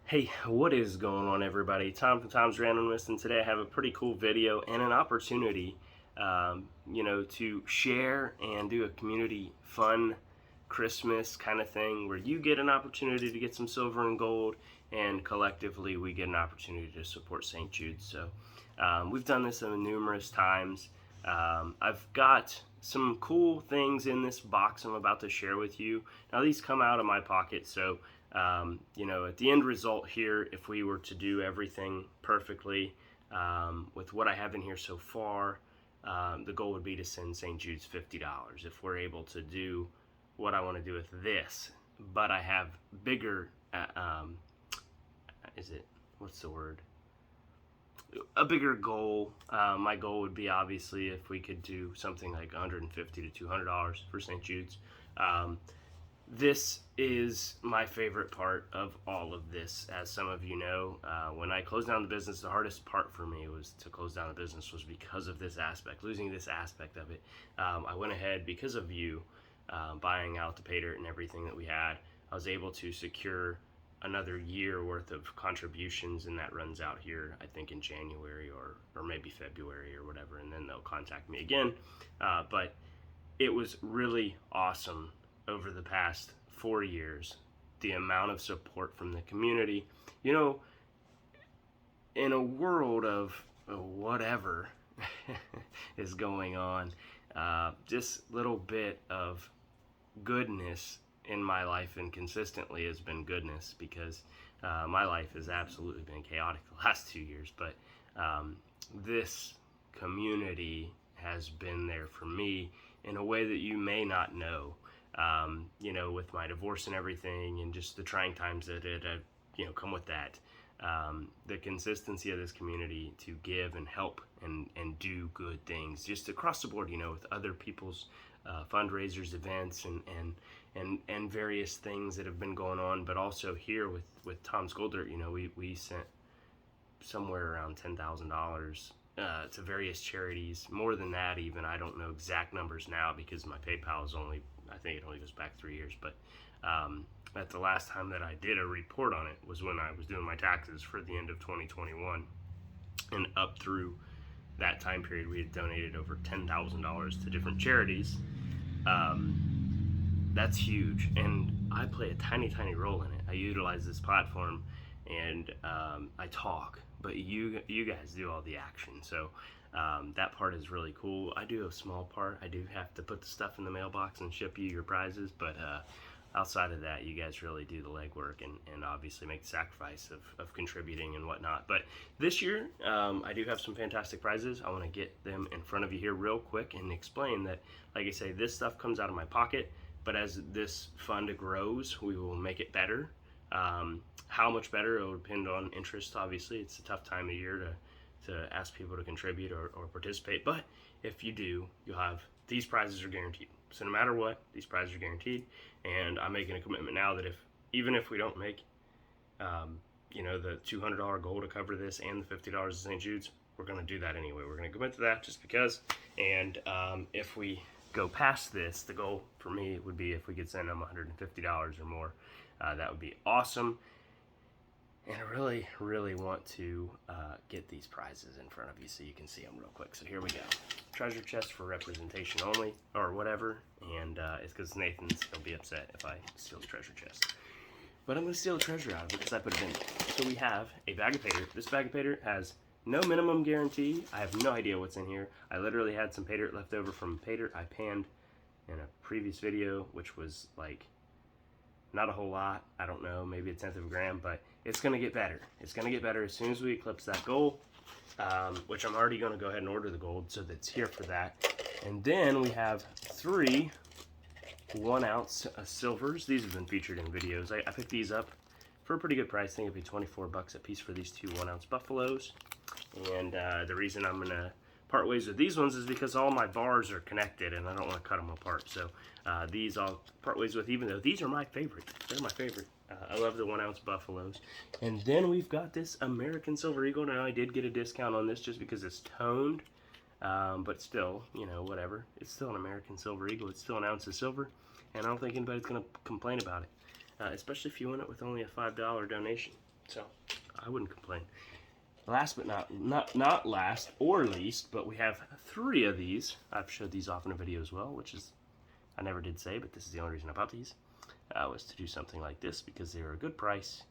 Hey, what is going on, everybody? Tom from Tom's Randomness, and today I have a pretty cool video and an opportunity, to share and do a community fun Christmas kind of thing where you get an opportunity to get some silver and gold, and collectively we get an opportunity to support St. Jude. So we've done this numerous times. I've got some cool things in this box I'm about to share with you. Now, these come out of my pocket, so at the end result here, if we were to do everything perfectly with what I have in here so far, the goal would be to send St. Jude's $50 if we're able to do what I want to do with this. But I have bigger, what's the word? A bigger goal. My goal would be obviously if we could do something like $150 to $200 for St. Jude's. This is my favorite part of all of this. As some of you know, when I closed down the business, the hardest part for me was to close down the business was because of this aspect, losing this aspect of it. I went ahead because of you buying out the pay dirt and everything that we had. I was able to secure another year worth of contributions, and that runs out here I think in January or maybe February or whatever, and then they'll contact me again. But it was really awesome over the past 4 years, the amount of support from the community. In a world of whatever is going on, just little bit of goodness in my life, and consistently has been goodness, because my life has absolutely been chaotic the last 2 years, but this community has been there for me in a way that you may not know. With my divorce and everything, and just the trying times that come with that. The consistency of this community to give and help and do good things, just across the board, with other people's fundraisers, events, and various things that have been going on, but also here with Tom's Gold Dirt, we sent somewhere around $10,000 to various charities, more than that even. I don't know exact numbers now because my PayPal is I think it only goes back 3 years, but at the last time that I did a report on it was when I was doing my taxes for the end of 2021, and up through that time period we had donated over $10,000 to different charities. That's huge, and I play a tiny role in it. I utilize this platform, and I talk, but you guys do all the action. So that part is really cool. I do a small part. I do have to put the stuff in the mailbox and ship you your prizes, but outside of that, you guys really do the legwork and obviously make the sacrifice of contributing and whatnot. But this year, I do have some fantastic prizes. I want to get them in front of you here real quick and explain that, like I say, this stuff comes out of my pocket, but as this fund grows, we will make it better. How much better, it will depend on interest, obviously. It's a tough time of year to ask people to contribute or participate, but if you do, you'll have, these prizes are guaranteed. So no matter what, these prizes are guaranteed, and I'm making a commitment now that even if we don't make the $200 goal to cover this and the $50 at St. Jude's, we're going to do that anyway. We're going to commit to that just because, and if we go past this, the goal for me would be if we could send them $150 or more. That would be awesome. And I really want to get these prizes in front of you so you can see them real quick. So here we go. Treasure chest for representation only, or whatever. And it's because Nathan's, he'll be upset if I steal his treasure chest. But I'm going to steal a treasure out of it because I put it in there. So we have a bag of pay dirt. This bag of pay dirt has no minimum guarantee. I have no idea what's in here. I literally had some pay dirt left over from pay dirt I panned in a previous video, which was like not a whole lot. I don't know, maybe 1/10 of a gram, but it's going to get better. It's going to get better as soon as we eclipse that goal, which I'm already going to go ahead and order the gold, so that's here for that. And then we have 3 1-ounce silvers. These have been featured in videos. I picked these up for a pretty good price. I think it'd be 24 bucks a piece for these 2 1-ounce buffaloes. And the reason I'm going to part ways with these ones is because all my bars are connected and I don't want to cut them apart. So these I'll part ways with, even though these are my favorite. They're my favorite. I love the 1-ounce buffaloes. And then we've got this American Silver Eagle. Now, I did get a discount on this just because it's toned, but still, whatever. It's still an American Silver Eagle. It's still an ounce of silver, and I don't think anybody's going to complain about it, especially if you win it with only a $5 donation. So I wouldn't complain. Last but not last or least, but we have 3 of these. I've showed these off in a video as well, which is, I never did say, but this is the only reason I bought these, was to do something like this because they are a good price.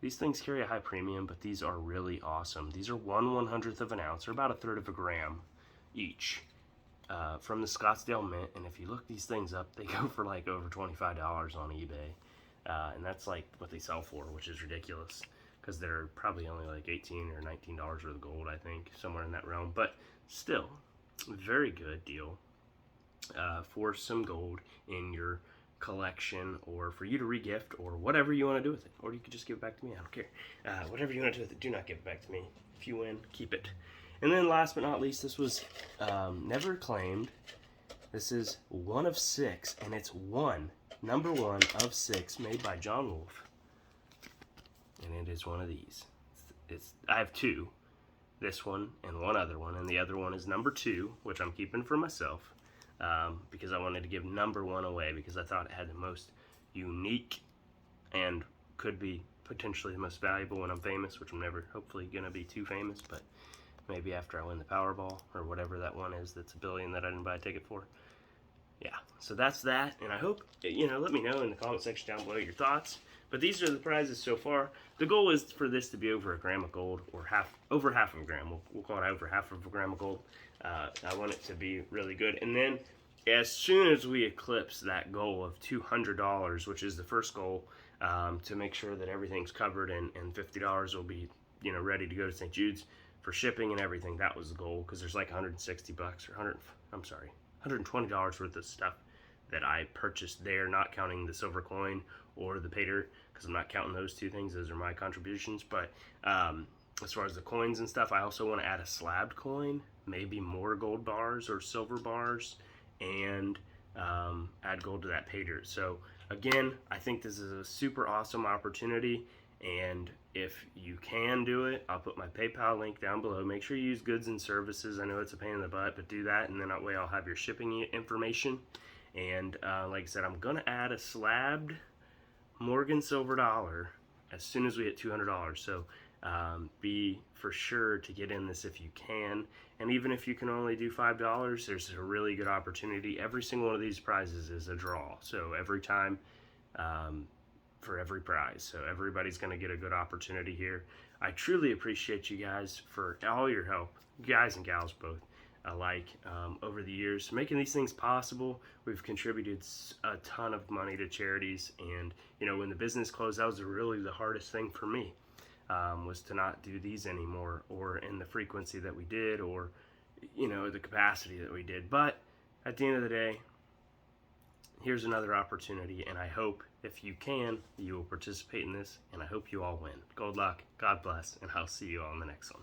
These things carry a high premium, but these are really awesome. These are 1/100th of an ounce, or about 1/3 of a gram each, from the Scottsdale Mint. And if you look these things up, they go for like over $25 on eBay. And that's like what they sell for, which is ridiculous, because they're probably only like $18 or $19 worth of gold, I think, somewhere in that realm. But still, very good deal for some gold in your collection, or for you to regift, or whatever you want to do with it. Or you could just give it back to me, I don't care. Whatever you want to do with it, do not give it back to me. If you win, keep it. And then last but not least, this was never claimed. This is 1 of 6, and it's number 1 of 6, made by John Wolfe. And it is one of these. I have 2, this one and one other one, and the other one is number 2, which I'm keeping for myself, because I wanted to give number 1 away, because I thought it had the most unique and could be potentially the most valuable when I'm famous, which I'm never hopefully gonna be too famous, but maybe after I win the Powerball or whatever that one is that's $1 billion that I didn't buy a ticket for. Yeah, so that's that, and I hope, let me know in the comment section down below your thoughts. But these are the prizes so far. The goal is for this to be over 1 gram of gold, or over half of a gram. We'll call it over half of a gram of gold. I want it to be really good. And then as soon as we eclipse that goal of $200, which is the first goal, to make sure that everything's covered, and $50 will be ready to go to St. Jude's for shipping and everything. That was the goal, because there's like $160 or $120 worth of stuff that I purchased there, not counting the silver coin or the pater, because I'm not counting those 2 things. Those are my contributions. But as far as the coins and stuff, I also want to add a slabbed coin, maybe more gold bars or silver bars, and add gold to that pater. So again, I think this is a super awesome opportunity, and if you can do it, I'll put my PayPal link down below. Make sure you use goods and services. I know it's a pain in the butt, but do that, and then that way I'll have your shipping information. And like I said, I'm gonna add a slabbed Morgan silver dollar as soon as we hit $200. So be for sure to get in this if you can. And even if you can only do $5, there's a really good opportunity. Every single one of these prizes is a draw. So every time, for every prize. So everybody's gonna get a good opportunity here. I truly appreciate you guys for all your help, guys and gals both alike, over the years, making these things possible. We've contributed a ton of money to charities, and when the business closed, that was really the hardest thing for me, was to not do these anymore, or in the frequency that we did, or the capacity that we did. But at the end of the day, here's another opportunity, and I hope, if you can, you will participate in this, and I hope you all win. Good luck, God bless, and I'll see you all in the next one.